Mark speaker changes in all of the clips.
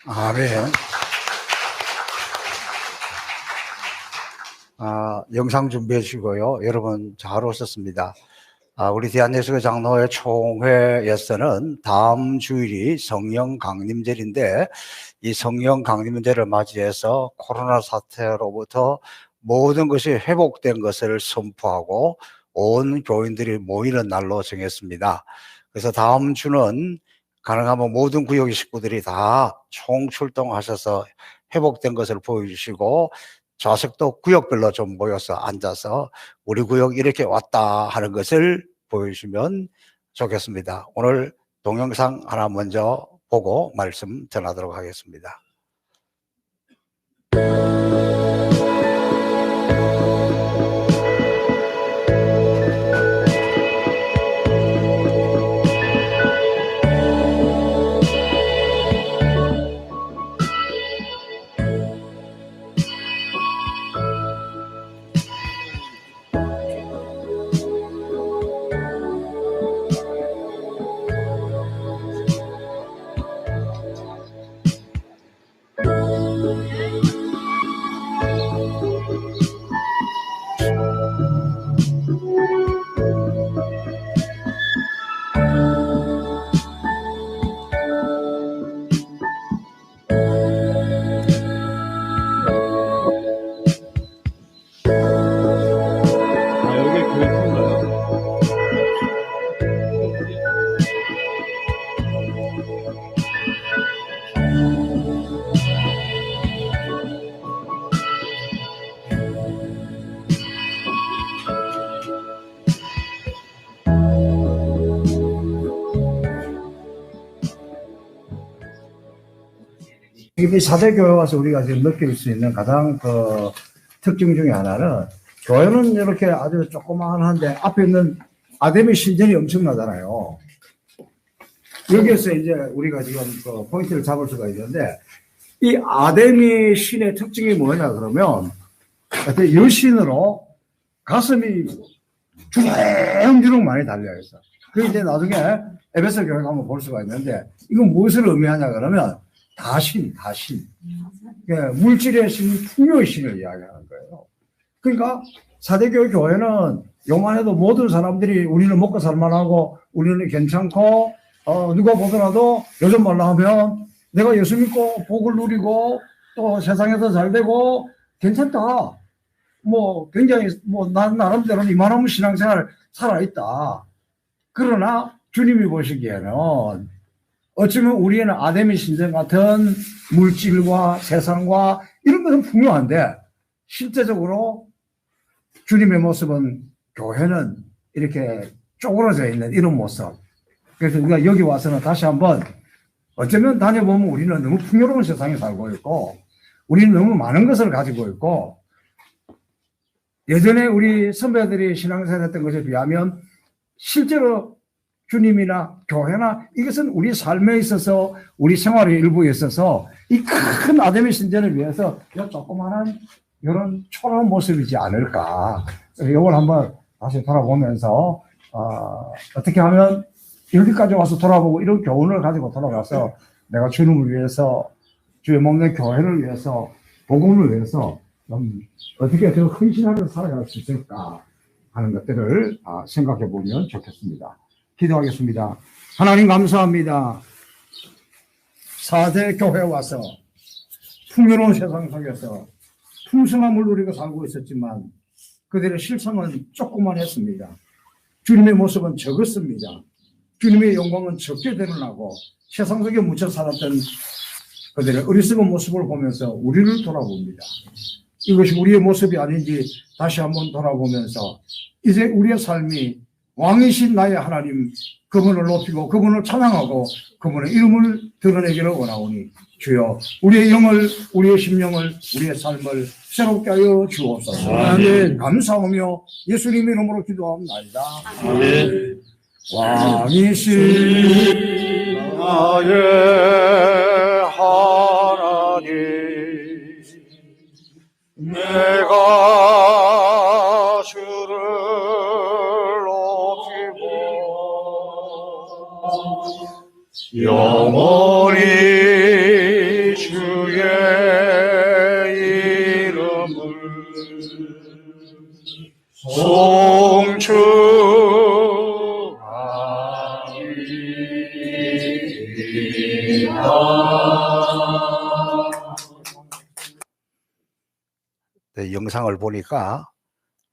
Speaker 1: 아멘. 영상 준비해 주시고요. 여러분 잘 오셨습니다. 우리 대한예수교 장로회 총회에서는 다음 주일이 성령 강림절인데, 이 성령 강림절을 맞이해서 코로나 사태로부터 모든 것이 회복된 것을 선포하고 온 교인들이 모이는 날로 정했습니다. 그래서 다음 주는 가능하면 모든 구역의 식구들이 다 총출동하셔서 회복된 것을 보여주시고, 좌석도 구역별로 좀 모여서 앉아서 우리 구역 이렇게 왔다 하는 것을 보여주시면 좋겠습니다. 오늘 동영상 하나 먼저 보고 말씀 전하도록 하겠습니다.
Speaker 2: 이 사대교회 와서 우리가 지금 느낄 수 있는 가장 특징 중에 하나는, 교회는 이렇게 아주 조그만한데 앞에 있는 아데미 신전이 엄청나잖아요. 여기에서 이제 우리가 지금 포인트를 잡을 수가 있는데, 이 아데미 신의 특징이 뭐냐 그러면, 여신으로 가슴이 주렁주렁 많이 달려있어. 그 이제 나중에 에베소 교회 가면 볼 수가 있는데, 이건 무엇을 의미하냐 그러면 다신. 물질의 신, 풍요의 신을 이야기하는 거예요. 그러니까 사대교회 교회는 요만해도 모든 사람들이 우리는 먹고 살만하고 우리는 괜찮고, 누가 보더라도 요즘 말로 하면 내가 예수 믿고 복을 누리고 또 세상에서 잘 되고 괜찮다. 굉장히 난 나름대로는 이만한 신앙생활 살아있다. 그러나 주님이 보시기에는 어쩌면 우리에는 아데미 신전 같은 물질과 세상과 이런 것은 풍요한데, 실제적으로 주님의 모습은, 교회는 이렇게 쪼그러져 있는 이런 모습. 그래서 우리가 여기 와서는 다시 한번, 어쩌면 다녀보면 우리는 너무 풍요로운 세상에 살고 있고, 우리는 너무 많은 것을 가지고 있고, 예전에 우리 선배들이 신앙생활 했던 것에 비하면 실제로 주님이나 교회나 이것은 우리 삶에 있어서, 우리 생활의 일부에 있어서 이 큰 아데미 신전을 위해서 이 조그마한 이런 초라한 모습이지 않을까. 이걸 한번 다시 돌아보면서 어떻게 하면 여기까지 와서 돌아보고 이런 교훈을 가지고 돌아가서 내가 주님을 위해서, 주의 몸된 교회를 위해서, 복음을 위해서 어떻게 더 헌신하며 살아갈 수 있을까 하는 것들을 생각해 보면 좋겠습니다. 기도하겠습니다. 하나님 감사합니다. 4대 교회 와서 풍요로운 세상 속에서 풍성함을 누리고 살고 있었지만 그들의 실상은 조그만했습니다. 주님의 모습은 적었습니다. 주님의 영광은 적게 드러나고 세상 속에 묻혀 살았던 그들의 어리석은 모습을 보면서 우리를 돌아봅니다. 이것이 우리의 모습이 아닌지 다시 한번 돌아보면서 이제 우리의 삶이 왕이신 나의 하나님, 그분을 높이고 그분을 찬양하고 그분의 이름을 드러내기를 원하오니 주여 우리의 영을, 우리의 심령을, 우리의 삶을 새롭게 하여 주옵소서. 아멘. 감사하며 예수님 이름으로 기도합니다. 아멘. 왕이신 나의 하나님, 내가 주를 높이고 영원히
Speaker 1: 네, 영상을 보니까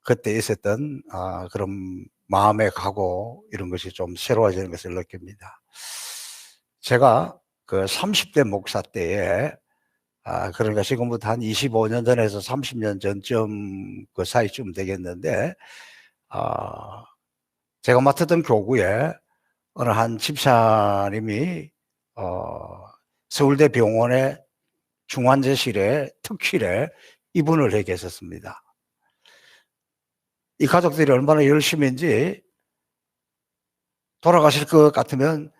Speaker 1: 그때 있었던 그런 마음의 각오 이런 것이 좀 새로워지는 것을 느낍니다. 제가 그 30대 목사 때에 그러니까 지금부터 한 25년 전에서 30년 전쯤 그 사이쯤 되겠는데 제가 맡았던 교구에 어느 한 집사님이 서울대 병원의 중환자실에 특실에 입원을 해 계셨습니다. 이 가족들이 얼마나 열심인지 돌아가실 것 같으면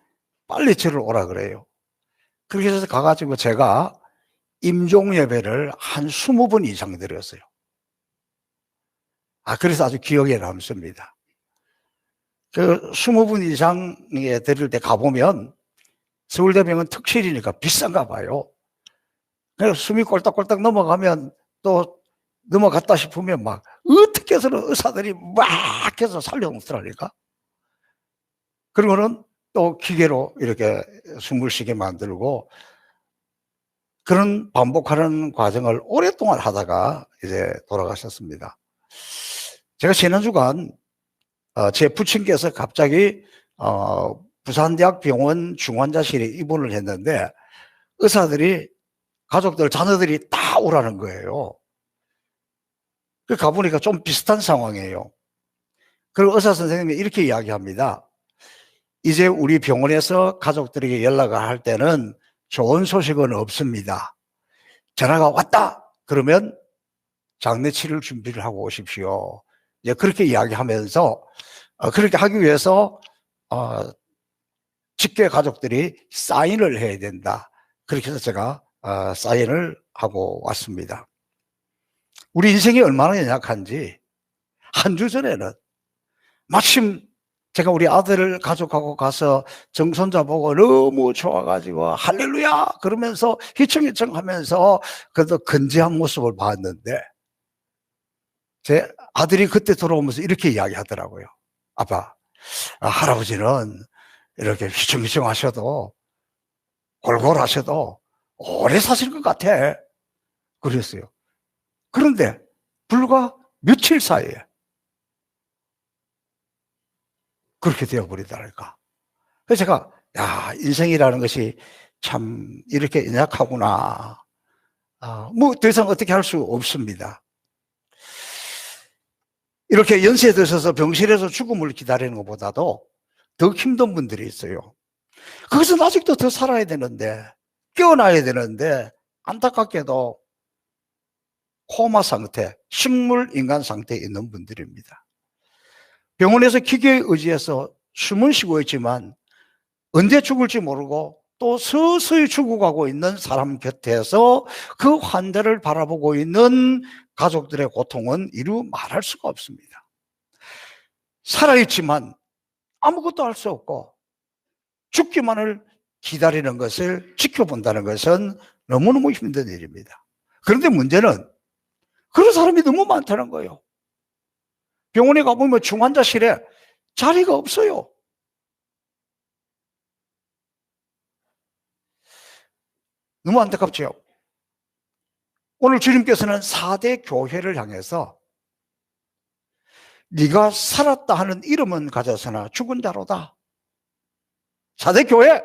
Speaker 1: 빨리 저를 오라 그래요. 그렇게 해서 가가지고 제가 임종 예배를 한 20번 이상 드렸어요. 그래서 아주 기억에 남습니다. 그 20번 이상에 드릴 때 가보면 서울대병원 특실이니까 비싼가 봐요. 그래서 숨이 꼴딱꼴딱 넘어가면 또 넘어갔다 싶으면 막 어떻게 해서는 의사들이 막 해서 살려놓더라니까. 그리고는 또 기계로 이렇게 숨을 쉬게 만들고 그런 반복하는 과정을 오랫동안 하다가 이제 돌아가셨습니다. 제가 지난주간 제 부친께서 갑자기 부산대학병원 중환자실에 입원을 했는데 의사들이 가족들 자녀들이 다 오라는 거예요. 그 가보니까 좀 비슷한 상황이에요. 그리고 의사 선생님이 이렇게 이야기합니다. 이제 우리 병원에서 가족들에게 연락을 할 때는 좋은 소식은 없습니다. 전화가 왔다 그러면 장례치를 준비를 하고 오십시오. 이제 그렇게 이야기하면서 그렇게 하기 위해서 직계 가족들이 사인을 해야 된다. 그렇게 해서 제가 사인을 하고 왔습니다. 우리 인생이 얼마나 연약한지 한 주 전에는 마침 제가 우리 아들을 가족하고 가서 정손자 보고 너무 좋아가지고 할렐루야 그러면서 희청희청 하면서 그래도 건재한 모습을 봤는데 제 아들이 그때 돌아오면서 이렇게 이야기하더라고요. 아빠, 할아버지는 이렇게 휘청휘청 하셔도 골골 하셔도 오래 사실 것 같아. 그랬어요. 그런데 불과 며칠 사이에 그렇게 되어버리더랄까. 그래서 제가 인생이라는 것이 참 이렇게 연약하구나. 뭐 더 이상 어떻게 할 수 없습니다. 이렇게 연세에 드셔서 병실에서 죽음을 기다리는 것보다도 더 힘든 분들이 있어요. 그것은 아직도 더 살아야 되는데 깨어나야 되는데 안타깝게도 코마 상태, 식물 인간 상태에 있는 분들입니다. 병원에서 기계에 의지해서 숨은 쉬고 있지만 언제 죽을지 모르고 또 서서히 죽어가고 있는 사람 곁에서 그 환자를 바라보고 있는 가족들의 고통은 이루 말할 수가 없습니다. 살아있지만 아무것도 할 수 없고 죽기만을 기다리는 것을 지켜본다는 것은 너무너무 힘든 일입니다. 그런데 문제는 그런 사람이 너무 많다는 거예요. 병원에 가보면 중환자실에 자리가 없어요. 너무 안타깝죠. 오늘 주님께서는 4대 교회를 향해서 네가 살았다 하는 이름은 가졌으나 죽은 자로다. 4대 교회,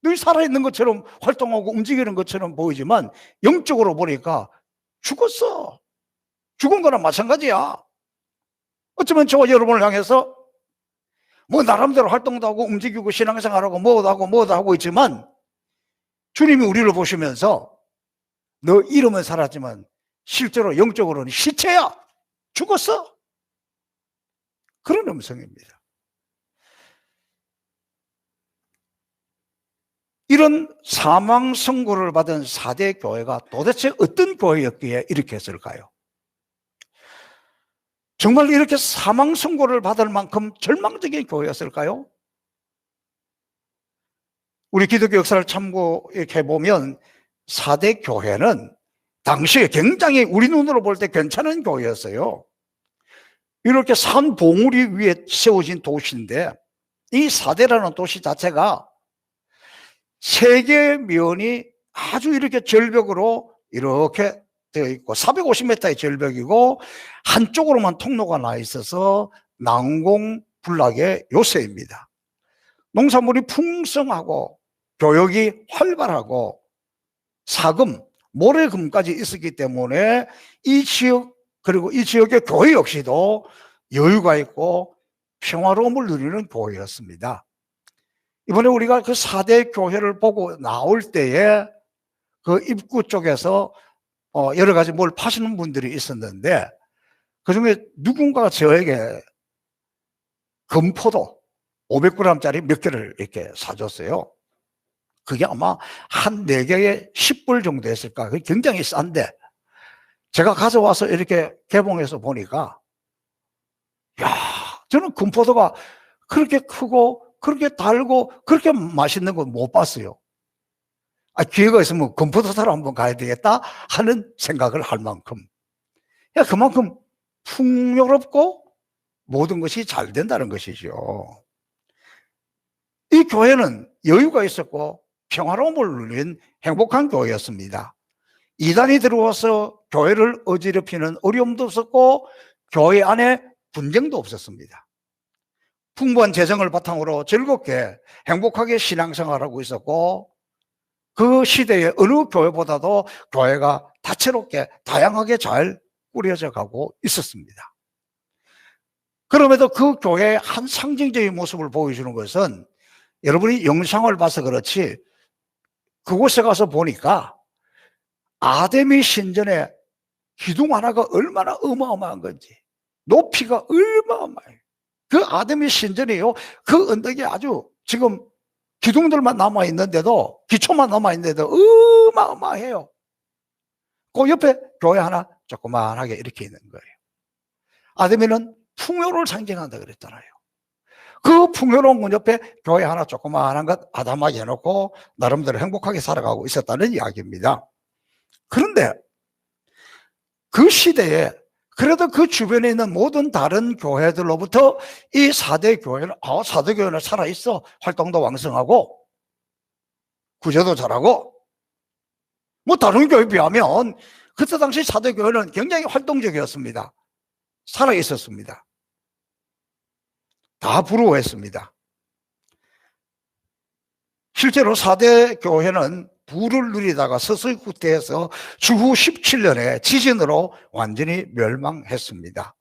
Speaker 1: 너희 살아있는 것처럼 활동하고 움직이는 것처럼 보이지만 영적으로 보니까 죽었어. 죽은 거랑 마찬가지야. 어쩌면 저와 여러분을 향해서 뭐 나름대로 활동도 하고 움직이고 신앙생활하고 뭐도 하고 있지만 주님이 우리를 보시면서 너 이름은 살았지만 실제로 영적으로는 시체야. 죽었어. 그런 음성입니다. 이런 사망 선고를 받은 4대 교회가 도대체 어떤 교회였기에 이렇게 했을까요? 정말 이렇게 사망 선고를 받을 만큼 절망적인 교회였을까요? 우리 기독교 역사를 참고해 보면 4대 교회는 당시에 굉장히 우리 눈으로 볼 때 괜찮은 교회였어요. 이렇게 산 봉우리 위에 세워진 도시인데 이 사대라는 도시 자체가 세 개의 면이 아주 이렇게 절벽으로 이렇게 되어 있고 450m의 절벽이고 한쪽으로만 통로가 나 있어서 난공불락의 요새입니다. 농산물이 풍성하고 교역이 활발하고 사금, 모래금까지 있었기 때문에 이 지역 그리고 이 지역의 교회 역시도 여유가 있고 평화로움을 누리는 교회였습니다. 이번에 우리가 그 4대 교회를 보고 나올 때에 그 입구 쪽에서 여러 가지 뭘 파시는 분들이 있었는데 그중에 누군가가 저에게 금포도 500g짜리 몇 개를 이렇게 사줬어요. 그게 아마 한 4개에 10불 정도 했을까. 그게 굉장히 싼데 제가 가져와서 이렇게 개봉해서 보니까 야, 저는 금포도가 그렇게 크고 그렇게 달고 그렇게 맛있는 건 못 봤어요. 기회가 있으면 금포도 사러 한번 가야 되겠다 하는 생각을 할 만큼 그만큼 풍요롭고 모든 것이 잘 된다는 것이죠. 이 교회는 여유가 있었고 평화로움을 누린 행복한 교회였습니다. 이단이 들어와서 교회를 어지럽히는 어려움도 없었고 교회 안에 분쟁도 없었습니다. 풍부한 재정을 바탕으로 즐겁게 행복하게 신앙생활하고 있었고 그 시대의 어느 교회보다도 교회가 다채롭게 다양하게 잘 꾸려져 가고 있었습니다. 그럼에도 그 교회의 한 상징적인 모습을 보여주는 것은 여러분이 영상을 봐서 그렇지 그곳에 가서 보니까 아데미 신전의 기둥 하나가 얼마나 어마어마한 건지 높이가 얼마어마해요. 그 아데미 신전이요 그 언덕이 아주 지금 기둥들만 남아있는데도 기초만 남아있는데도 어마어마해요. 그 옆에 교회 하나 조그만하게 이렇게 있는 거예요. 아데미는 풍요를 상징한다 그랬잖아요. 그 풍요로운 문 옆에 교회 하나 조그만한 것 아담하게 해놓고 나름대로 행복하게 살아가고 있었다는 이야기입니다. 그런데 그 시대에 그래도 그 주변에 있는 모든 다른 교회들로부터 이 4대 교회는 4대 교회는 살아있어. 활동도 왕성하고 구제도 잘하고 뭐 다른 교회에 비하면 그때 당시 4대 교회는 굉장히 활동적이었습니다. 살아있었습니다. 다 부러워했습니다. 실제로 4대 교회는 부를 누리다가 서서히 후퇴해서 주후 17년에 지진으로 완전히 멸망했습니다.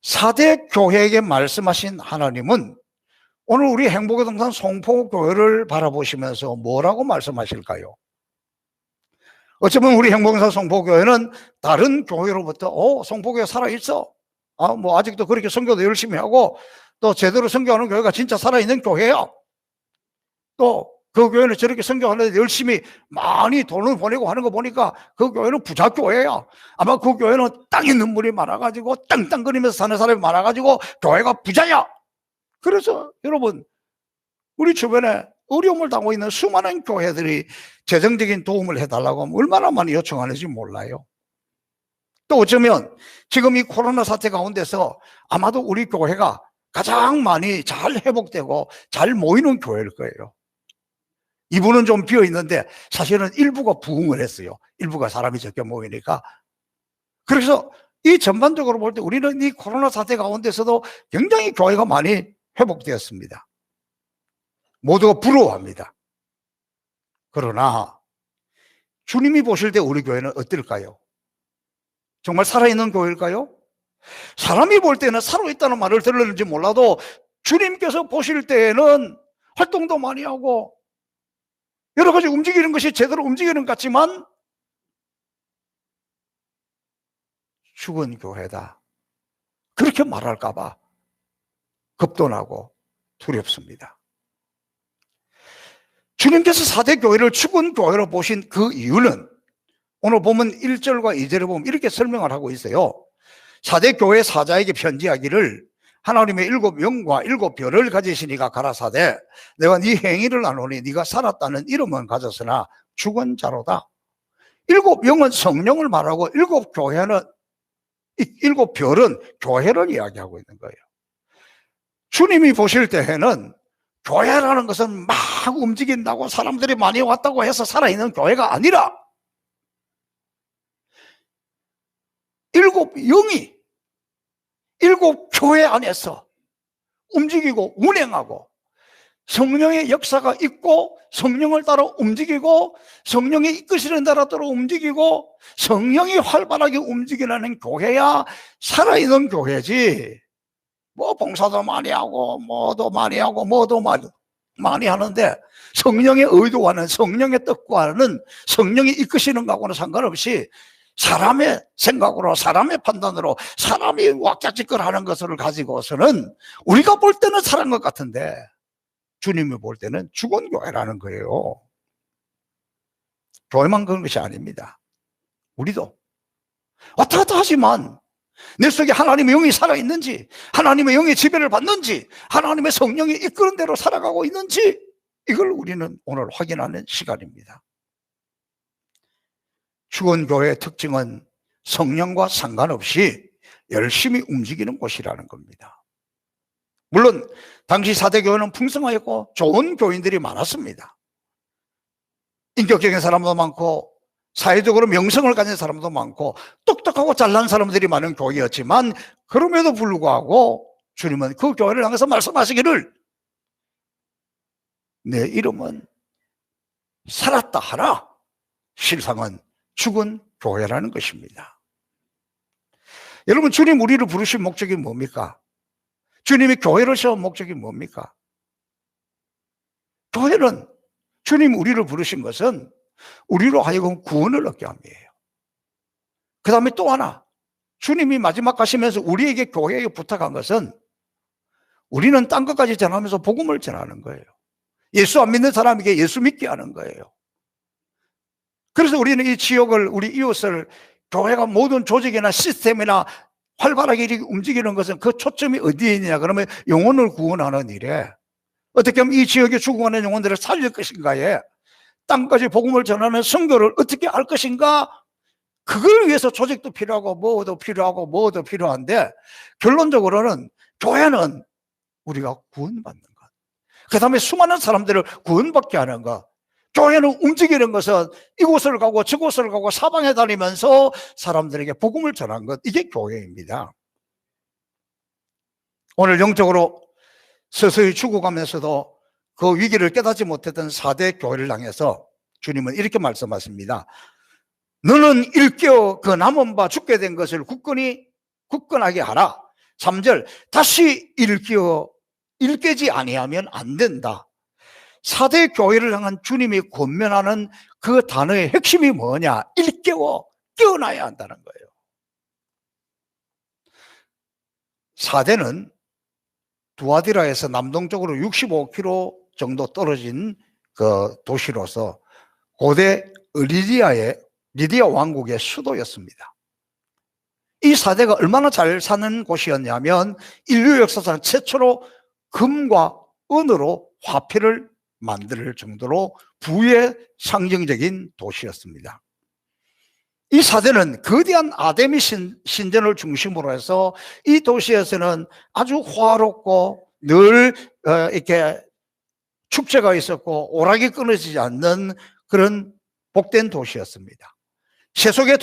Speaker 1: 4대 교회에게 말씀하신 하나님은 오늘 우리 행복의 동산 송포교회를 바라보시면서 뭐라고 말씀하실까요? 어쩌면 우리 행복의 동산 송포교회는 다른 교회로부터 송포교회 살아있어. 뭐 아직도 그렇게 선교도 열심히 하고 또 제대로 선교하는 교회가 진짜 살아있는 교회야. 또 그 교회는 저렇게 선교하는데 열심히 많이 돈을 보내고 하는 거 보니까 그 교회는 부자 교회야. 아마 그 교회는 땅 있는 분이 많아가지고 땅땅거리면서 사는 사람이 많아가지고 교회가 부자야. 그래서 여러분 우리 주변에 어려움을 당하고 있는 수많은 교회들이 재정적인 도움을 해달라고 하면 얼마나 많이 요청하는지 몰라요. 또 어쩌면 지금 이 코로나 사태 가운데서 아마도 우리 교회가 가장 많이 잘 회복되고 잘 모이는 교회일 거예요. 이분은 좀 비어 있는데 사실은 일부가 부흥을 했어요. 일부가 사람이 적게 모이니까. 그래서 이 전반적으로 볼 때 우리는 이 코로나 사태 가운데서도 굉장히 교회가 많이 회복되었습니다. 모두가 부러워합니다. 그러나 주님이 보실 때 우리 교회는 어떨까요? 정말 살아있는 교회일까요? 사람이 볼 때는 살아있다는 말을 들었는지 몰라도 주님께서 보실 때에는 활동도 많이 하고 여러 가지 움직이는 것이 제대로 움직이는 것 같지만 죽은 교회다. 그렇게 말할까 봐 겁도 나고 두렵습니다. 주님께서 4대 교회를 죽은 교회로 보신 그 이유는 오늘 보면 1절과 2절에 보면 이렇게 설명을 하고 있어요. 4대 교회 사자에게 편지하기를 하나님의 7영과 7별을 가지시니가 가라사대 내가 네 행위를 아노니 네가 살았다는 이름은 가졌으나 죽은 자로다. 7영은 성령을 말하고 7교회는 이 7별은 교회를 이야기하고 있는 거예요. 주님이 보실 때에는 교회라는 것은 막 움직인다고 사람들이 많이 왔다고 해서 살아있는 교회가 아니라 7영이 7교회 안에서 움직이고 운행하고 성령의 역사가 있고 성령을 따라 움직이고 성령이 이끄시는 대로 움직이고 성령이 활발하게 움직이는 교회야 살아있는 교회지. 뭐 봉사도 많이 하고 뭐도 많이 하고 뭐도 많이 하는데 성령의 의도와는 성령의 뜻과는 성령이 이끄시는 것하고는 상관없이 사람의 생각으로 사람의 판단으로 사람이 왁자지껄 것을 가지고서는 우리가 볼 때는 살은 것 같은데 주님이 볼 때는 죽은 교회라는 거예요. 교회만 그런 것이 아닙니다. 우리도 왔다 갔다 하지만 내 속에 하나님의 영이 살아있는지, 하나님의 영의 지배를 받는지, 하나님의 성령이 이끄는 대로 살아가고 있는지, 이걸 우리는 오늘 확인하는 시간입니다. 죽은 교회의 특징은 성령과 상관없이 열심히 움직이는 곳이라는 겁니다. 물론 당시 4대 교회는 풍성하였고 좋은 교인들이 많았습니다. 인격적인 사람도 많고 사회적으로 명성을 가진 사람도 많고 똑똑하고 잘난 사람들이 많은 교회였지만 그럼에도 불구하고 주님은 그 교회를 향해서 말씀하시기를 내 이름은 살았다 하나 실상은 죽은 교회라는 것입니다. 여러분, 주님 우리를 부르신 목적이 뭡니까? 주님이 교회를 세운 목적이 뭡니까? 교회는 주님 우리를 부르신 것은 우리로 하여금 구원을 얻게 함이에요. 그 다음에 또 하나, 주님이 마지막 가시면서 우리에게 교회에 부탁한 것은 우리는 딴 것까지 전하면서 복음을 전하는 거예요. 예수 안 믿는 사람에게 예수 믿게 하는 거예요. 그래서 우리는 이 지역을, 우리 이웃을, 교회가 모든 조직이나 시스템이나 활발하게 이렇게 움직이는 것은 그 초점이 어디에 있느냐 그러면 영혼을 구원하는 일에, 어떻게 하면 이 지역에 죽어가는 영혼들을 살릴 것인가에, 땅까지 복음을 전하는 선교를 어떻게 할 것인가, 그걸 위해서 조직도 필요하고 뭐도 필요하고 뭐도 필요한데 결론적으로는 교회는 우리가 구원받는 것, 그 다음에 수많은 사람들을 구원받게 하는 것, 교회는 움직이는 것은 이곳을 가고 저곳을 가고 사방에 다니면서 사람들에게 복음을 전하는 것, 이게 교회입니다. 오늘 영적으로 서서히 죽어가면서도 그 위기를 깨닫지 못했던 4대 교회를 향해서 주님은 이렇게 말씀하십니다. 너는 일깨어 그 남은 바 죽게 된 것을 굳건하게 하라. 3절, 다시 일깨지 아니하면 안 된다. 4대 교회를 향한 주님이 권면하는 그 단어의 핵심이 뭐냐? 깨어나야 한다는 거예요. 4대는 두아디라에서 남동쪽으로 65km 정도 떨어진 그 도시로서 고대 리디아 왕국의 수도였습니다. 이 4대가 얼마나 잘 사는 곳이었냐면 인류 역사상 최초로 금과 은으로 화폐를 만들 정도로 부의 상징적인 도시였습니다. 이 4대는 거대한 아데미 신전을 중심으로 해서 이 도시에서는 아주 화롭고 늘 이렇게 축제가 있었고 오락이 끊어지지 않는 그런 복된 도시였습니다. 세속의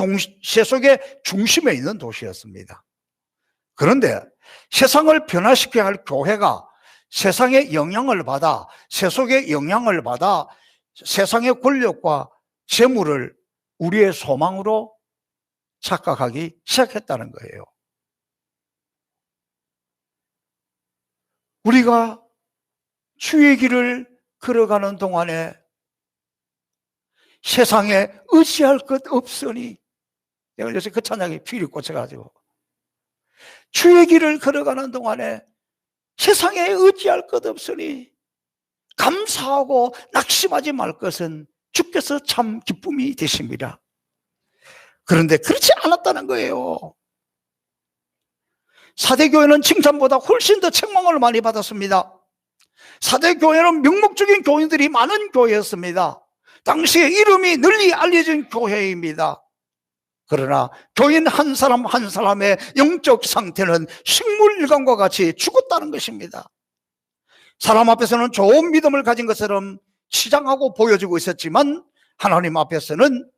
Speaker 1: 중심에 있는 도시였습니다. 그런데 세상을 변화시켜야 할 교회가 세상의 영향을 받아, 세속의 영향을 받아 세상의 권력과 재물을 우리의 소망으로 착각하기 시작했다는 거예요. 우리가 주의 길을 걸어가는 동안에 세상에 의지할 것 없으니, 내가 요새 그 찬양이 피리 꽂혀가지고, 주의 길을 걸어가는 동안에 세상에 의지할 것 없으니 감사하고 낙심하지 말 것은 주께서 참 기쁨이 되십니다. 그런데 그렇지 않았다는 거예요. 4대 교회는 칭찬보다 훨씬 더 책망을 많이 받았습니다. 4대 교회는 명목적인 교인들이 많은 교회였습니다. 당시에 이름이 널리 알려진 교회입니다. 그러나 교인 한 사람 한 사람의 영적 상태는 식물일감과 같이 죽었다는 것입니다. 사람 앞에서는 좋은 믿음을 가진 것처럼 치장하고 보여지고 있었지만 하나님 앞에서는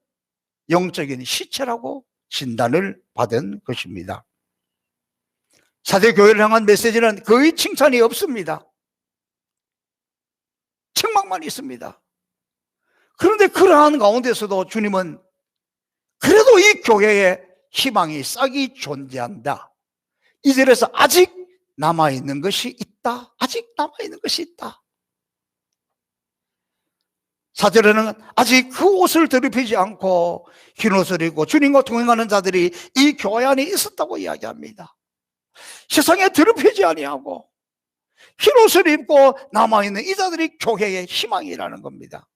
Speaker 1: 영적인 시체라고 진단을 받은 것입니다. 사대교회를 향한 메시지는 거의 칭찬이 없습니다. 책망만 있습니다. 그런데 그러한 가운데서도 주님은 그래도 이 교회에 희망이 싹이 존재한다. 이 절에서 아직 남아있는 것이 있다. 아직 남아있는 것이 있다. 4절에는 아직 그 옷을 더럽히지 않고 흰 옷을 입고 주님과 동행하는 자들이 이 교회 안에 있었다고 이야기합니다. 세상에 더럽히지 아니하고 흰 옷을 입고 남아있는 이 자들이 교회의 희망이라는 겁니다.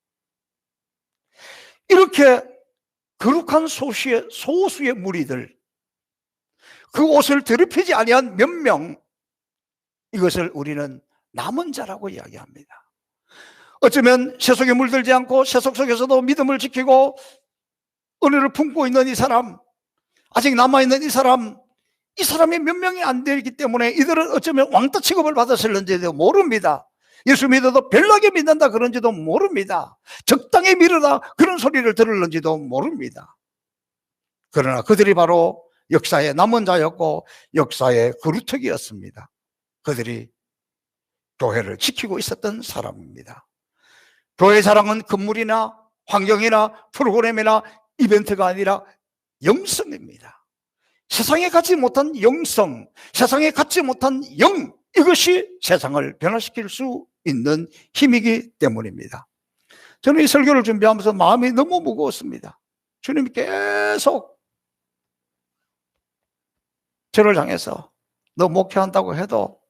Speaker 1: 이렇게 거룩한 소수의 무리들, 그 옷을 더럽히지 아니한 몇 명, 이것을 우리는 남은 자라고 이야기합니다. 어쩌면 세속에 물들지 않고 세속 속에서도 믿음을 지키고 은혜를 품고 있는 이 사람, 아직 남아있는 이 사람이 몇 명이 안 되기 때문에 이들은 어쩌면 왕따 취급을 받았을는지도 모릅니다. 예수 믿어도 별나게 믿는다 그런지도 모릅니다. 적당히 믿으라 그런 소리를 들을는지도 모릅니다. 그러나 그들이 바로 역사의 남은 자였고 역사의 그루터기였습니다. 그들이 교회를 지키고 있었던 사람입니다. 교회 자랑은 건물이나 환경이나 프로그램이나 이벤트가 아니라 영성입니다. 세상에 갖지 못한 영성, 세상에 갖지 못한 영, 이것이 세상을 변화시킬 수 있는 힘이기 때문입니다. 저는 이 설교를 준비하면서 마음이 너무 무거웠습니다. 주님이 계속 저를 향해서 너 목회한다고 해도,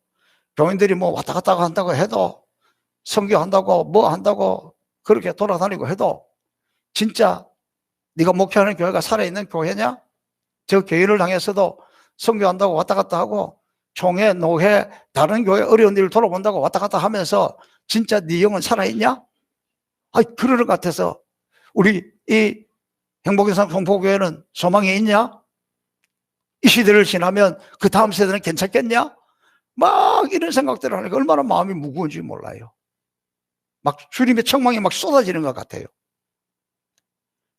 Speaker 1: 교인들이 뭐 왔다 갔다 한다고 해도, 선교한다고 뭐 한다고 그렇게 돌아다니고 해도 진짜 네가 목회하는 교회가 살아있는 교회냐? 저 교회를 향해서도 선교한다고 왔다 갔다 하고 총회, 노회, 다른 교회 어려운 일을 돌아본다고 왔다 갔다 하면서 진짜 네 영은 살아있냐? 그럴 것 같아서 우리 이 행복의 성포교회는 소망이 있냐? 이 시대를 지나면 그 다음 세대는 괜찮겠냐? 막 이런 생각들을 하니까 얼마나 마음이 무거운지 몰라요. 막 주님의 책망이 막 쏟아지는 것 같아요.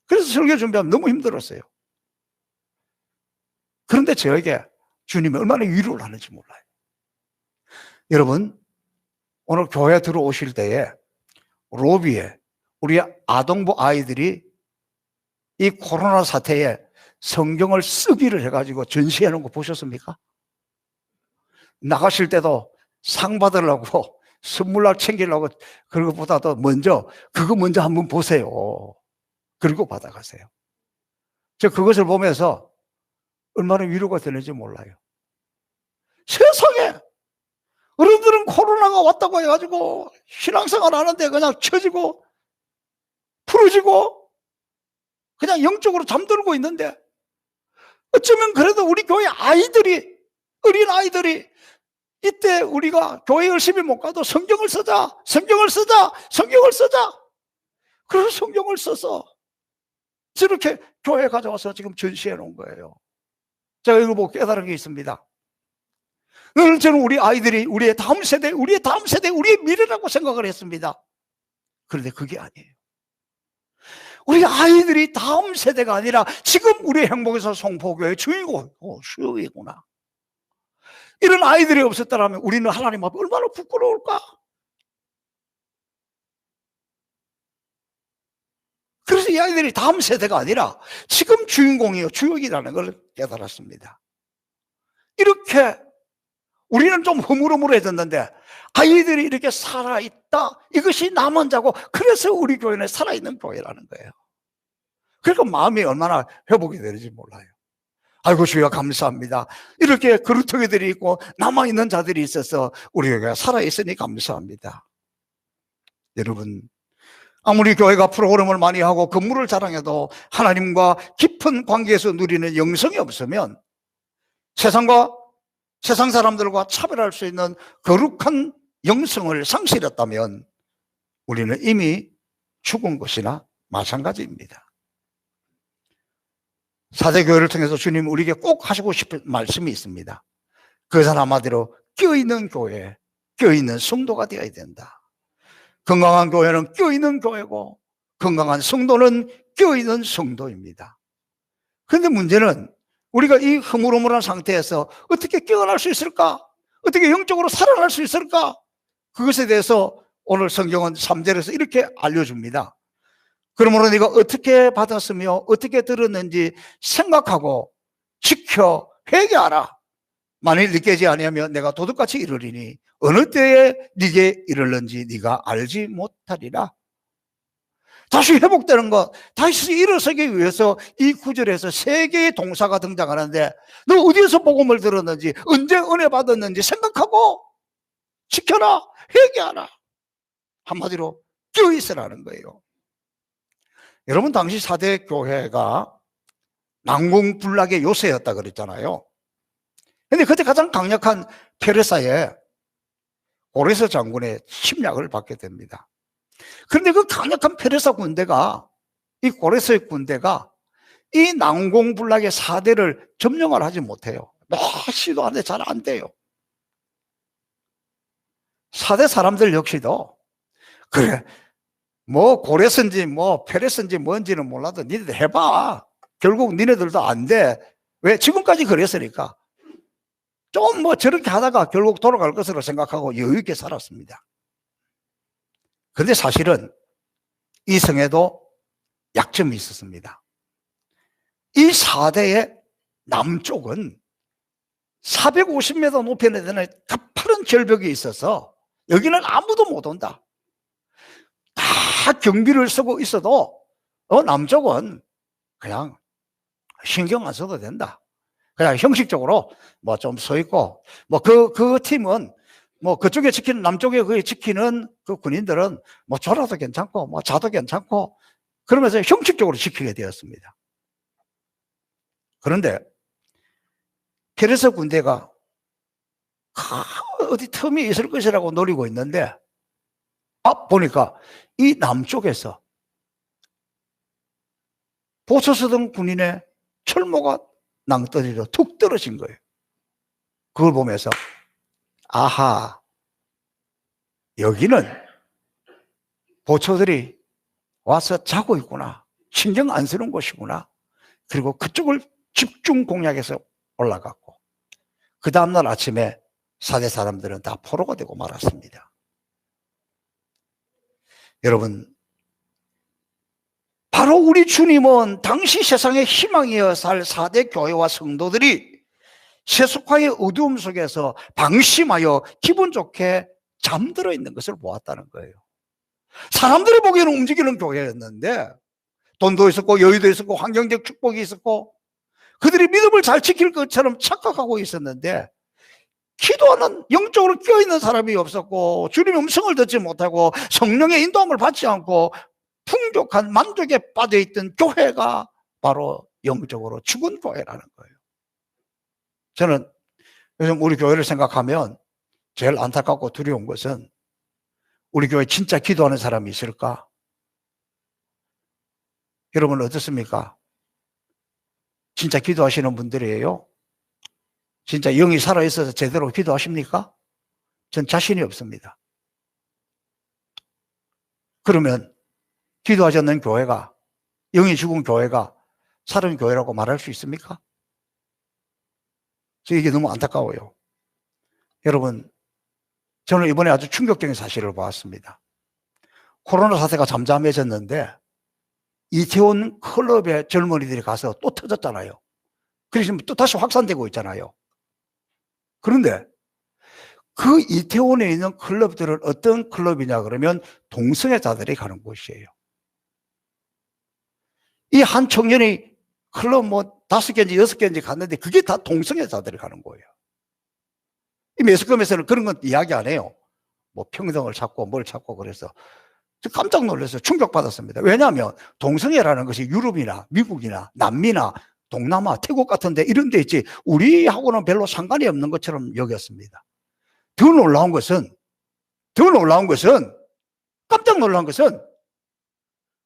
Speaker 1: 그래서 설교 준비하면 너무 힘들었어요. 그런데 저에게 주님이 얼마나 위로를 하는지 몰라요. 여러분, 오늘 교회 들어오실 때에 로비에 우리 아동부 아이들이 이 코로나 사태에 성경을 쓰기를 해가지고 전시해 놓은 거 보셨습니까? 나가실 때도 상 받으려고 선물날 챙기려고 그런 것보다도 그거 먼저 한번 보세요. 그리고 받아가세요. 저 그것을 보면서 얼마나 위로가 되는지 몰라요. 세상에 어른들은 코로나가 왔다고 해가지고 신앙생활 하는데 그냥 처지고 풀어지고 그냥 영적으로 잠들고 있는데 어쩌면 그래도 우리 교회 아이들이, 어린 아이들이 이때 우리가 교회 열심히 못 가도 성경을 쓰자. 그래서 성경을 써서 저렇게 교회에 가져와서 지금 전시해 놓은 거예요. 제가 이걸 보고 깨달은 게 있습니다. 저는 우리 아이들이 우리의 다음 세대, 우리의 미래라고 생각을 했습니다. 그런데 그게 아니에요. 우리 아이들이 다음 세대가 아니라 지금 우리 행복에서 성포교회의 주역이구나. 이런 아이들이 없었다면 우리는 하나님 앞에 얼마나 부끄러울까? 그래서 이 아이들이 다음 세대가 아니라 지금 주인공이요, 주역이라는 걸 깨달았습니다. 이렇게 우리는 좀 흐물흐물해졌는데 아이들이 이렇게 살아있다. 이것이 남은 자고, 그래서 우리 교회는 살아있는 교회라는 거예요. 그러니까 마음이 얼마나 회복이 되는지 몰라요. 아이고 주여 감사합니다. 이렇게 그루터기들이 있고 남아있는 자들이 있어서 우리 교회가 살아있으니 감사합니다. 여러분, 아무리 교회가 프로그램을 많이 하고 건물을 자랑해도 하나님과 깊은 관계에서 누리는 영성이 없으면 세상 사람들과 차별할 수 있는 거룩한 영성을 상실했다면 우리는 이미 죽은 것이나 마찬가지입니다. 4대 교회를 통해서 주님 우리에게 꼭 하시고 싶은 말씀이 있습니다. 그것은 한마디로 껴있는 교회, 껴있는 성도가 되어야 된다. 건강한 교회는 껴있는 교회고 건강한 성도는 껴있는 성도입니다. 그런데 문제는 우리가 이 흐물흐물한 상태에서 어떻게 깨어날 수 있을까? 어떻게 영적으로 살아날 수 있을까? 그것에 대해서 오늘 성경은 3절에서 이렇게 알려줍니다. 그러므로 네가 어떻게 받았으며 어떻게 들었는지 생각하고 지켜 회개하라. 만일 느끼지 아니하면 내가 도둑같이 이르리니 어느 때에 네게 이르는지 네가 알지 못하리라. 다시 회복되는 것, 다시 일어서기 위해서 이 구절에서 세 개의 동사가 등장하는데 너 어디에서 복음을 들었는지 언제 은혜 받았는지 생각하고 지켜라, 회개하라. 한마디로 껴있으라는 거예요. 여러분 당시 4대 교회가 난공불락의 요새였다 그랬잖아요. 근데 그때 가장 강력한 페르사의 고레스 장군의 침략을 받게 됩니다. 그런데 그 강력한 페르사 군대가, 이 고레스의 군대가 이 난공불락의 4대를 점령을 하지 못해요. 시도하는데 잘 안 돼요. 4대 사람들 역시도 그래 뭐 고레스인지 뭐 페르스인지 뭔지는 몰라도 니네들 해봐. 결국 니네들도 안 돼. 왜? 지금까지 그랬으니까. 좀 뭐 저렇게 하다가 결국 돌아갈 것으로 생각하고 여유 있게 살았습니다. 그런데 사실은 이 성에도 약점이 있었습니다. 이 4대의 남쪽은 450m 높이에 되는 가파른 절벽이 있어서 여기는 아무도 못 온다. 다 경비를 쓰고 있어도 남쪽은 그냥 신경 안 써도 된다. 그냥 형식적으로 뭐 좀 서 있고 뭐 그 팀은 뭐 그쪽에 지키는 남쪽에 그 지키는 그 군인들은 뭐 졸아도 괜찮고 뭐 자도 괜찮고 그러면서 형식적으로 지키게 되었습니다. 그런데 페르스 군대가 어디 틈이 있을 것이라고 노리고 있는데 보니까 이 남쪽에서 보초 서던 군인의 철모가 낭떠러지로 툭 떨어진 거예요. 그걸 보면서 아하, 여기는 보초들이 와서 자고 있구나. 신경 안 쓰는 곳이구나. 그리고 그쪽을 집중 공략해서 올라갔고 그 다음날 아침에 4대 사람들은 다 포로가 되고 말았습니다. 여러분, 바로 우리 주님은 당시 세상의 희망이어 살 4대 교회와 성도들이 세속화의 어두움 속에서 방심하여 기분 좋게 잠들어 있는 것을 보았다는 거예요. 사람들이 보기에는 움직이는 교회였는데 돈도 있었고 여유도 있었고 환경적 축복이 있었고 그들이 믿음을 잘 지킬 것처럼 착각하고 있었는데 기도하는 영적으로 껴있는 사람이 없었고 주님의 음성을 듣지 못하고 성령의 인도함을 받지 않고 풍족한 만족에 빠져있던 교회가 바로 영적으로 죽은 교회라는 거예요. 저는 요즘 우리 교회를 생각하면 제일 안타깝고 두려운 것은 우리 교회에 진짜 기도하는 사람이 있을까? 여러분 어떻습니까? 진짜 기도하시는 분들이에요? 진짜 영이 살아있어서 제대로 기도하십니까? 전 자신이 없습니다. 그러면 기도하지 않는 교회가, 영이 죽은 교회가 살은 교회라고 말할 수 있습니까? 이게 너무 안타까워요. 여러분, 저는 이번에 아주 충격적인 사실을 보았습니다. 코로나 사태가 잠잠해졌는데 이태원 클럽에 젊은이들이 가서 또 터졌잖아요. 그래서 또 다시 확산되고 있잖아요. 그런데 그 이태원에 있는 클럽들은 어떤 클럽이냐 그러면 동성애자들이 가는 곳이에요. 이 한 청년이 클럽 뭐 5개인지 6개인지 갔는데 그게 다 동성애자들이 가는 거예요. 이 매스컴에서는 그런 건 이야기 안 해요. 뭐 평등을 찾고 뭘 찾고 그래서 깜짝 놀라서 충격받았습니다. 왜냐하면 동성애라는 것이 유럽이나 미국이나 남미나 동남아, 태국 같은 데 이런 데 있지 우리하고는 별로 상관이 없는 것처럼 여겼습니다. 더 놀라운 것은 깜짝 놀라운 것은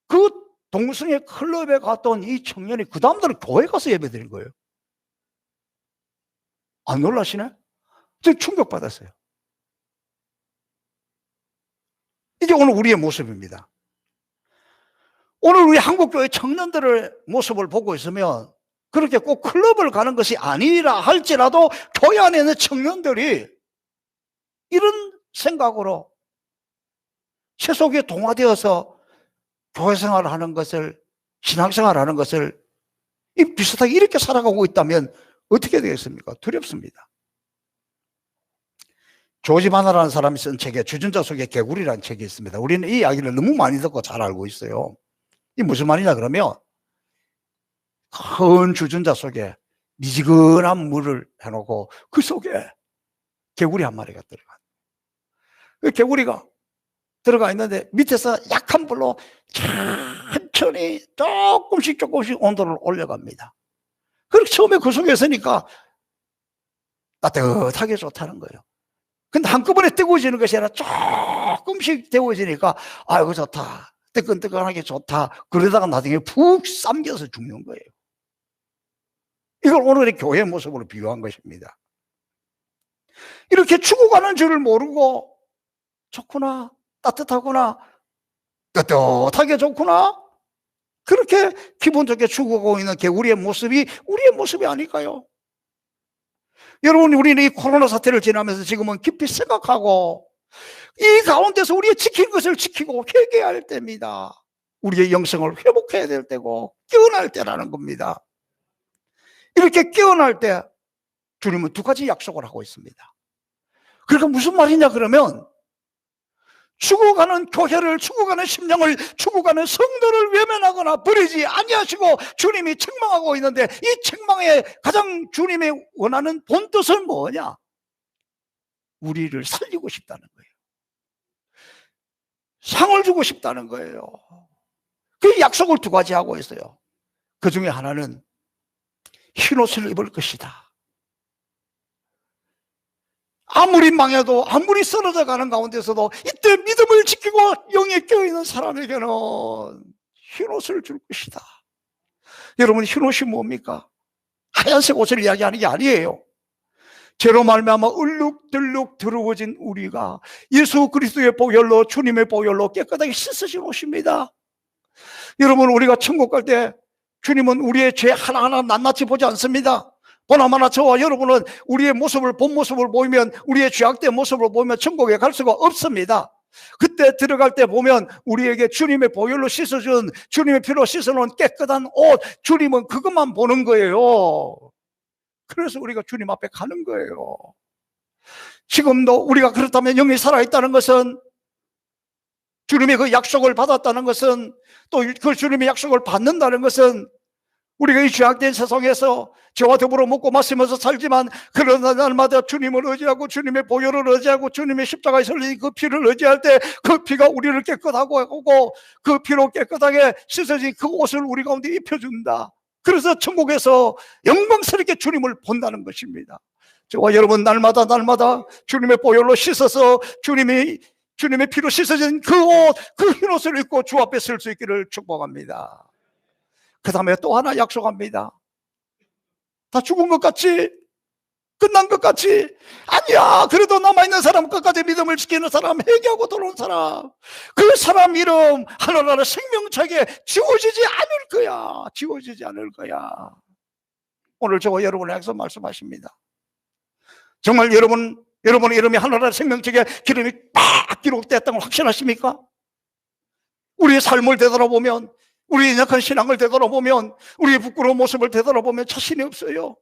Speaker 1: 그 동성애 클럽에 갔던 이 청년이 그 다음날은 교회 가서 예배 드린 거예요. 안 놀라시네? 저 충격받았어요. 이게 오늘 우리의 모습입니다. 오늘 우리 한국교회 청년들의 모습을 보고 있으면 그렇게 꼭 클럽을 가는 것이 아니라 할지라도 교회 안에 있는 청년들이 이런 생각으로 세속에 동화되어서 교회 생활을 하는 것을, 신앙생활을 하는 것을 비슷하게 이렇게 살아가고 있다면 어떻게 되겠습니까? 두렵습니다. 조지 바나라는 사람이 쓴 책에 주전자 속에 개구리라는 책이 있습니다. 우리는 이 이야기를 너무 많이 듣고 잘 알고 있어요. 이게 무슨 말이냐 그러면 큰 주전자 속에 미지근한 물을 해놓고 그 속에 개구리 한 마리가 들어가. 그 개구리가 들어가 있는데 밑에서 약한 불로 천천히 조금씩 온도를 올려갑니다. 그렇게 처음에 그 속에 있으니까 따뜻하게 좋다는 거예요. 근데 한꺼번에 뜨거워지는 것이 아니라 조금씩 데워지니까 아이고 좋다, 뜨끈뜨끈하게 좋다, 그러다가 나중에 푹 삼겨서 죽는 거예요. 이걸 오늘의 교회의 모습으로 비유한 것입니다. 이렇게 죽어가는 줄을 모르고 좋구나, 따뜻하구나, 뜨뜻하게 좋구나, 그렇게 기분 좋게 죽어가고 있는 개구리의 모습이 우리의 모습이 아닐까요? 여러분, 우리는 이 코로나 사태를 지나면서 지금은 깊이 생각하고 이 가운데서 우리의 지킬 것을 지키고 회개해야 할 때입니다. 우리의 영성을 회복해야 될 때고 깨어날 때라는 겁니다. 이렇게 깨어날 때 주님은 두 가지 약속을 하고 있습니다. 그러니까 무슨 말이냐 그러면 죽어가는 교회를, 죽어가는 심령을, 죽어가는 성도를 외면하거나 버리지 아니하시고 주님이 책망하고 있는데, 이 책망의 가장 주님이 원하는 본뜻은 뭐냐? 우리를 살리고 싶다는 거예요. 상을 주고 싶다는 거예요. 그 약속을 두 가지 하고 있어요. 그 중에 하나는 흰옷을 입을 것이다. 아무리 망해도, 아무리 쓰러져 가는 가운데서도 이때 믿음을 지키고 영에 깨어있는 사람에게는 흰옷을 줄 것이다. 여러분, 흰옷이 뭡니까? 하얀색 옷을 이야기하는 게 아니에요. 죄로 말미암아 얼룩덜룩 더러워진 우리가 예수 그리스도의 보혈로, 주님의 보혈로 깨끗하게 씻으신 옷입니다. 여러분, 우리가 천국 갈 때 주님은 우리의 죄 하나하나 낱낱이 보지 않습니다. 보나마나 저와 여러분은 우리의 모습을, 본 모습을 보이면, 우리의 죄악된 모습을 보이면 천국에 갈 수가 없습니다. 그때 들어갈 때 보면 우리에게 주님의 보혈로 씻어준, 주님의 피로 씻어놓은 깨끗한 옷, 주님은 그것만 보는 거예요. 그래서 우리가 주님 앞에 가는 거예요. 지금도 우리가 그렇다면 영이 살아있다는 것은, 주님의 그 약속을 받았다는 것은, 또 그 주님의 약속을 받는다는 것은, 우리가 이 죄악된 세상에서 죄와 더불어 먹고 마시면서 살지만, 그러나 날마다 주님을 의지하고 주님의 보혈을 의지하고 주님의 십자가에 설린 그 피를 의지할 때 그 피가 우리를 깨끗하고 하고 그 피로 깨끗하게 씻어진 그 옷을 우리 가운데 입혀준다. 그래서 천국에서 영광스럽게 주님을 본다는 것입니다. 저와 여러분, 날마다 주님의 보혈로 씻어서 주님의 피로 씻어진 그 옷, 그 흰옷을 입고 주 앞에 설 수 있기를 축복합니다. 그 다음에 또 하나 약속합니다. 다 죽은 것 같이, 끝난 것 같이, 아니야, 그래도 남아있는 사람, 끝까지 믿음을 지키는 사람, 회개하고 돌아온 사람, 그 사람 이름 하늘나라 생명책에 지워지지 않을 거야. 지워지지 않을 거야. 오늘 저와 여러분에게서 말씀하십니다. 정말 여러분의 이름이 하늘나라 생명책에 기름이 빡 기록됐다는 걸 확신하십니까? 우리의 삶을 되돌아보면, 우리의 약한 신앙을 되돌아보면, 우리의 부끄러운 모습을 되돌아보면 자신이 없어요.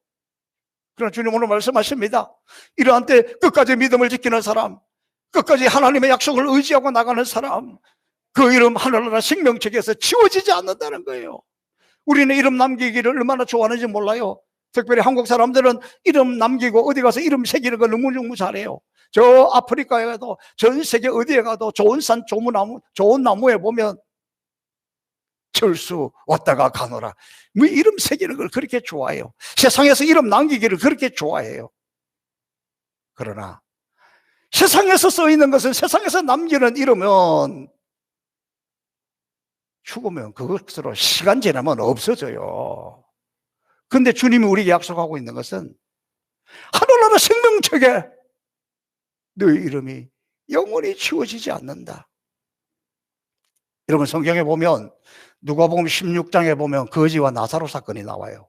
Speaker 1: 그러나 주님 오늘 말씀하십니다. 이러한 때 끝까지 믿음을 지키는 사람, 끝까지 하나님의 약속을 의지하고 나가는 사람, 그 이름 하늘나라 생명책에서 지워지지 않는다는 거예요. 우리는 이름 남기기를 얼마나 좋아하는지 몰라요. 특별히 한국 사람들은 이름 남기고 어디 가서 이름 새기는 거 너무 잘해요. 저 아프리카에 가도, 전 세계 어디에 가도 좋은 산, 좋은 나무에 보면 철수 왔다가 가노라, 뭐 이름 새기는 걸 그렇게 좋아해요. 세상에서 이름 남기기를 그렇게 좋아해요. 그러나 세상에서 써 있는 것은, 세상에서 남기는 이름은 죽으면 그것으로 시간 지나면 없어져요. 근데 주님이 우리에게 약속하고 있는 것은 하늘나라 생명책에 너희 이름이 영원히 지워지지 않는다. 여러분, 성경에 보면 누가복음 16장에 보면 거지와 나사로 사건이 나와요.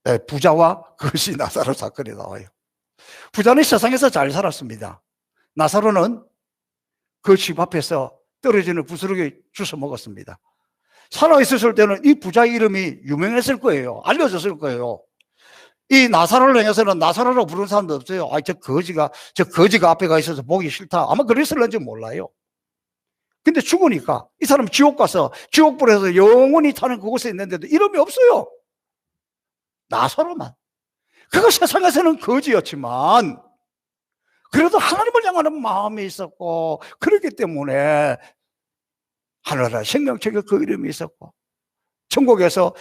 Speaker 1: 네, 부자와 거지 나사로 사건이 나와요. 부자는 세상에서 잘 살았습니다. 나사로는 그 집 앞에서 떨어지는 부스러기 주워 먹었습니다. 살아있었을 때는 이 부자의 이름이 유명했을 거예요. 알려졌을 거예요. 이 나사로를 향해서는 나사로라고 부르는 사람도 없어요. 저 거지가 앞에 가 있어서 보기 싫다. 아마 그랬을런지 몰라요. 근데 죽으니까 이 사람 지옥 가서 지옥불에서 영원히 타는 그곳에 있는데도 이름이 없어요. 나사로만. 그가 세상에서는 거지였지만 그래도 하나님을 향하는 마음이 있었고, 그렇기 때문에 하늘나라 생명책에 그 이름이 있었고, 천국에서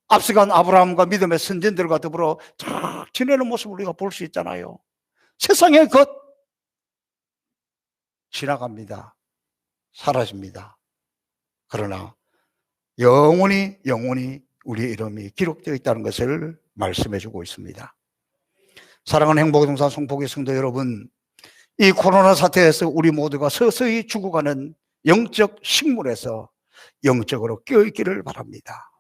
Speaker 1: 앞서간 아브라함과 믿음의 선진들과 더불어 쫙 지내는 모습을 우리가 볼 수 있잖아요. 세상의 것 지나갑니다. 사라집니다. 그러나 영원히 우리의 이름이 기록되어 있다는 것을 말씀해 주고 있습니다. 사랑하는 행복의 동산 송폭의 성도 여러분, 이 코로나 사태에서 우리 모두가 서서히 죽어가는 영적 식물에서 영적으로 깨어있기를 바랍니다.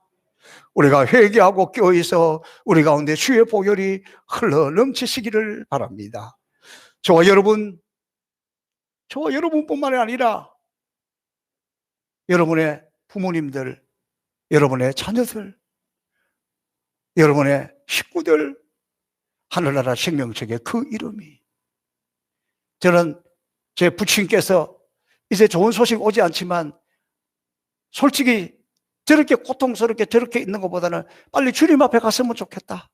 Speaker 1: 우리가 회개하고 깨어있어 우리 가운데 주의 보혈이 흘러 넘치시기를 바랍니다. 저와 여러분뿐만이 아니라 여러분의 부모님들, 여러분의 자녀들, 여러분의 식구들, 하늘나라 생명책에 그 이름이, 저는 제 부친께서 이제 좋은 소식 오지 않지만 솔직히 저렇게 고통스럽게 저렇게 있는 것보다는 빨리 주님 앞에 갔으면 좋겠다.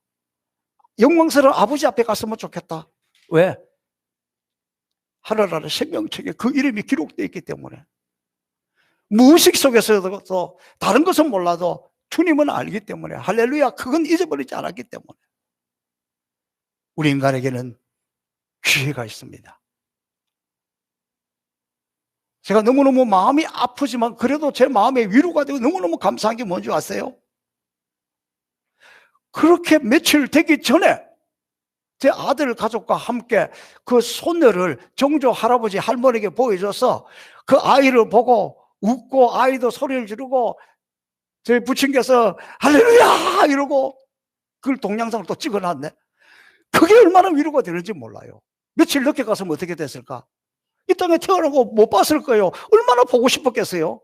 Speaker 1: 영광스러운 아버지 앞에 갔으면 좋겠다. 왜? 하늘나라 생명책에 그 이름이 기록되어 있기 때문에. 무의식 속에서도 다른 것은 몰라도 주님은 알기 때문에, 할렐루야, 그건 잊어버리지 않았기 때문에 우리 인간에게는 기회가 있습니다. 제가 너무너무 마음이 아프지만 그래도 제 마음에 위로가 되고 너무너무 감사한 게 뭔지 아세요? 그렇게 며칠 되기 전에 제 아들 가족과 함께 그 손녀를 정조 할아버지 할머니에게 보여줘서 그 아이를 보고 웃고 아이도 소리를 지르고 저희 부친께서 할렐루야 이러고 그걸 동영상을 또 찍어놨네. 그게 얼마나 위로가 되는지 몰라요. 며칠 늦게 가서 어떻게 됐을까? 이 땅에 태어나고 못 봤을 거예요. 얼마나 보고 싶었겠어요?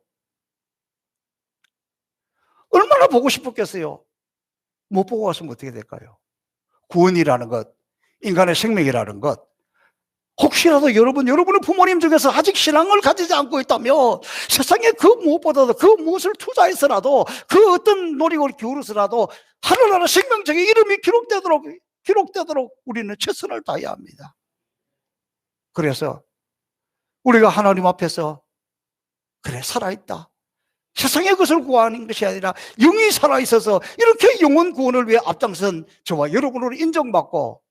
Speaker 1: 얼마나 보고 싶었겠어요? 못 보고 갔으면 어떻게 될까요? 구원이라는 것, 인간의 생명이라는 것, 혹시라도 여러분의 부모님 중에서 아직 신앙을 가지지 않고 있다면 세상에 그 무엇보다도 그 무엇을 투자해서라도 그 어떤 노력을 기울여서라도 하늘나라 생명책에 이름이 기록되도록 우리는 최선을 다해야 합니다. 그래서 우리가 하나님 앞에서 그래 살아있다, 세상의 것을 구하는 것이 아니라 영이 살아있어서 이렇게 영혼 구원을 위해 앞장선 저와 여러분으로 인정받고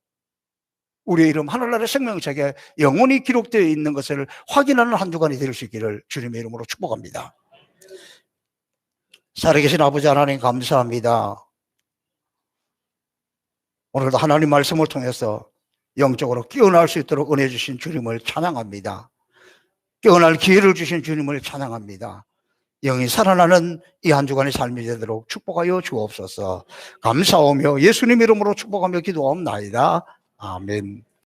Speaker 1: 우리의 이름 하늘나라의 생명책에 영원히 기록되어 있는 것을 확인하는 한 주간이 될 수 있기를 주님의 이름으로 축복합니다. 살아계신 아버지 하나님 감사합니다. 오늘도 하나님 말씀을 통해서 영적으로 깨어날 수 있도록 은혜 주신 주님을 찬양합니다. 깨어날 기회를 주신 주님을 찬양합니다. 영이 살아나는 이 한 주간의 삶이 되도록 축복하여 주옵소서. 감사하며 예수님 이름으로 축복하며 기도하옵나이다. 아멘.